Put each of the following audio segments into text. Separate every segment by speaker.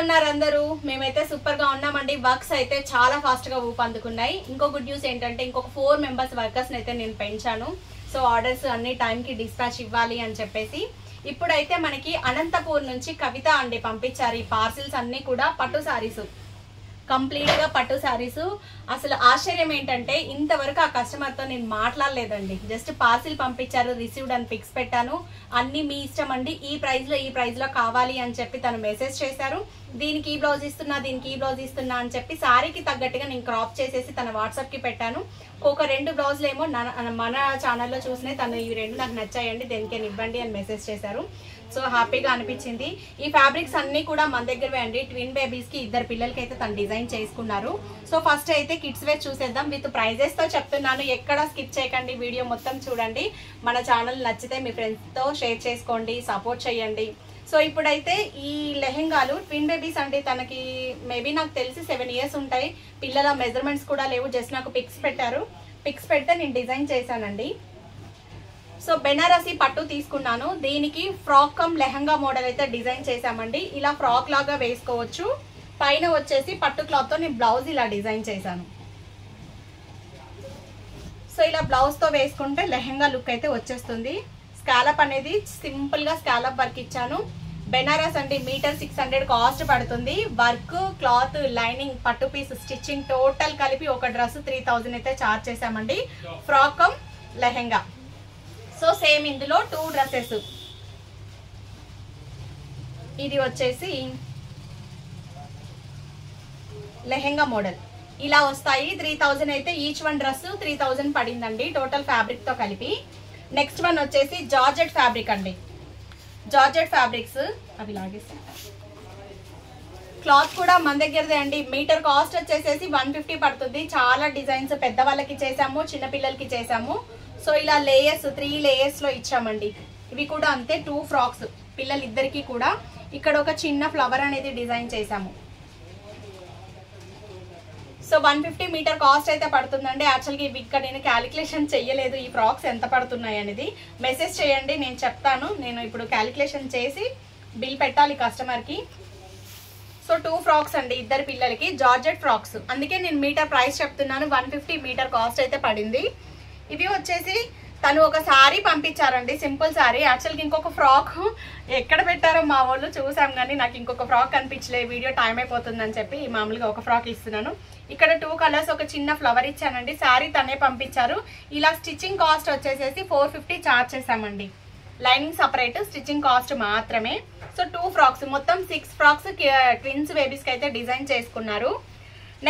Speaker 1: ఉన్నారు అందరూ? మేమైతే సూపర్ గా ఉన్నామండి. వర్క్స్ అయితే చాలా ఫాస్ట్ గా ఊపందుకున్నాయి. ఇంకో గుడ్ న్యూస్ ఏంటంటే ఇంకొక 4 మెంబర్స్ వర్కర్స్ అయితే నేను పెంచాను. సో ఆర్డర్స్ అన్ని టైం కి డిస్పాచ్ ఇవ్వాలి అని చెప్పేసి ఇప్పుడైతే మనకి అనంతపూర్ నుంచి కవిత అండి పంపించారు ఈ పార్సిల్స్ అన్ని కూడా. పట్టు సారీస్, కంప్లీట్ గా పట్టు సారీస్. అసలు ఆశ్చర్యం ఏంటంటే ఇంతవరకు ఆ కస్టమర్ తో నేను మాట్లాడలేదండి. జస్ట్ పార్సిల్ పంపించారు, రిసీవ్డ్ అని పిక్స్ పెట్టాను. అన్ని మీ ఇష్టం అండి, ఈ ప్రైస్ లో కావాలి అని చెప్పి తను మెసేజ్ చేశారు. దీనికి ఈ బ్లౌజ్ ఇస్తున్నా, దీనికి ఈ బ్లౌజ్ ఇస్తున్నా అని చెప్పి శారీకి తగ్గట్టుగా నేను క్రాప్ చేసేసి తన వాట్సాప్ కి పెట్టాను. ఒక 2 బ్లౌజులు ఏమో మన ఛానల్లో చూసినాయి. తను ఈ 2 నాకు నచ్చాయండి, దేనికైనా ఇవ్వండి అని మెసేజ్ చేశారు. సో హ్యాపీగా అనిపించింది. ఈ ఫ్యాబ్రిక్స్ అన్ని కూడా మన దగ్గరవే అండి. ట్విన్ బేబీస్ కి 2 పిల్లలకి అయితే తను డిజైన్ చేసుకున్నారు. సో ఫస్ట్ అయితే కిడ్స్ వేర్ చూసేద్దాం. విత్ ప్రైజెస్ తో చెప్తున్నాను, ఎక్కడ స్కిప్ చేయకండి, వీడియో మొత్తం చూడండి. మన ఛానల్ నచ్చితే మీ ఫ్రెండ్స్ తో షేర్ చేసుకోండి, సపోర్ట్ చేయండి. సో ఇప్పుడైతే ఈ లెహెంగాలు ట్విన్ బేబీస్ అంటే తనకి మేబీ నాకు తెలిసి 7 ఇయర్స్ ఉంటాయి. పిల్లల మెజర్మెంట్స్ కూడా లేవు, జస్ట్ నాకు పిక్స్ పెట్టారు. పిక్స్ పెడితే నేను డిజైన్ చేశానండి. సో బెనారసి పట్టు తీసుకున్నాను. దీనికి ఫ్రాక్ కమ్ లెహంగా మోడల్ అయితే డిజైన్ చేశామండి. ఇలా ఫ్రాక్ లాగా వేసుకోవచ్చు. పైన వచ్చేసి పట్టు క్లాత్ తో నేను బ్లౌజ్ ఇలా డిజైన్ చేశాను. సో ఇలా బ్లౌజ్ తో వేసుకుంటే లెహంగా లుక్ అయితే వచ్చేస్తుంది. స్కాలప్ అనేది సింపుల్ గా స్కాలప్ వర్క్ ఇచ్చాను. బెనారస్ అండి, మీటర్ 600 కాస్ట్ పడుతుంది. వర్క్, క్లాత్, లైనింగ్, పట్టు పీస్, స్టిచ్చింగ్ టోటల్ కలిపి ఒక డ్రెస్ 3000 అయితే చార్జ్ చేశామండి. Frock come lehenga. So same ఇందులో 2 డ్రెస్సెస్. ఇది వచ్చేసి లెహంగా మోడల్ ఇలా వస్తాయి. 3000 అయితే ఈచ్ వన్ డ్రెస్ 3000 పడిందండి టోటల్ ఫ్యాబ్రిక్ తో కలిపి. నెక్స్ట్ వన్ వచ్చేసి జార్జెట్ ఫ్యాబ్రిక్ అండి. జార్జెట్ ఫ్యాబ్రిక్స్ అవి లాగేసి క్లాత్ కూడా మన దగ్గరదే అండి. మీటర్ కాస్ట్ వచ్చేసేసి 150 పడుతుంది. చాలా డిజైన్స్ పెద్దవాళ్ళకి చేసాము, చిన్నపిల్లలకి చేసాము. సో ఇలా లేయర్స్ 3 లేయర్స్ లో ఇచ్చామండి. ఇవి కూడా అంతే 2 ఫ్రాక్స్ పిల్లలిద్దరికి కూడా. ఇక్కడ ఒక చిన్న ఫ్లవర్ అనేది డిజైన్ చేసాము. సో 150 మీటర్ కాస్ట్ అయితే పడుతుందండి. యాక్చువల్గా ఇవి ఇక్కడ నేను క్యాలిక్యులేషన్ చెయ్యలేదు ఈ ఫ్రాక్స్ ఎంత పడుతున్నాయి అనేది. మెసేజ్ చేయండి, నేను చెప్తాను. నేను ఇప్పుడు క్యాలిక్యులేషన్ చేసి బిల్ పెట్టాలి కస్టమర్కి. సో 2 ఫ్రాక్స్ అండి, 2 పిల్లలకి జార్జెట్ ఫ్రాక్స్. అందుకే నేను మీటర్ ప్రైస్ చెప్తున్నాను. 150 మీటర్ కాస్ట్ అయితే పడింది. ఇవి వచ్చేసి తను ఒక శారీ పంపించారండి, సింపుల్ శారీ. యాక్చువల్గా ఇంకొక ఫ్రాక్ ఎక్కడ పెట్టారో మా వాళ్ళు చూసాం, కానీ నాకు ఇంకొక ఫ్రాక్ కనిపించలే. వీడియో టైం అయిపోతుందని చెప్పి మామూలుగా ఒక ఫ్రాక్ ఇస్తున్నాను. ఇక్కడ 2 కలర్స్, ఒక చిన్న ఫ్లవర్ ఇచ్చానండి. శారీ తనే పంపించారు. ఇలా స్టిచ్చింగ్ కాస్ట్ వచ్చేసేసి 450 చార్జ్ చేసామండి. లైనింగ్ సపరేట్, స్టిచ్చింగ్ కాస్ట్ మాత్రమే. సో 2 ఫ్రాక్స్, మొత్తం 6 ఫ్రాక్స్ ట్విన్స్ బేబీస్కి అయితే డిజైన్ చేసుకున్నారు.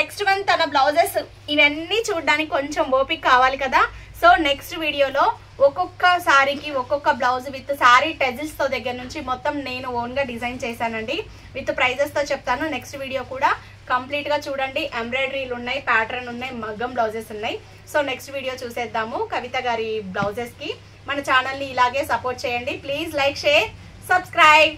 Speaker 1: నెక్స్ట్ వన్ తన బ్లౌజెస్. ఇవన్నీ చూడడానికి కొంచెం ఓపిక కావాలి కదా. సో నెక్స్ట్ వీడియోలో ఒక్కొక్క శారీకి ఒక్కొక్క బ్లౌజ్ విత్ శారీ టెజిల్స్ తో దగ్గర నుంచి మొత్తం నేను ఓన్ గా డిజైన్ చేశానండి. విత్ ప్రైజెస్ తో చెప్తాను. నెక్స్ట్ వీడియో కూడా కంప్లీట్ గా చూడండి. ఎంబ్రాయిడరీలు ఉన్నాయి, ప్యాటర్న్ ఉన్నాయి, మగ్గం బ్లౌజెస్ ఉన్నాయి. సో నెక్స్ట్ వీడియో చూసేద్దాము కవిత గారి బ్లౌజెస్ కి. మన ఛానల్ ని ఇలాగే సపోర్ట్ చేయండి. Please like, share, subscribe.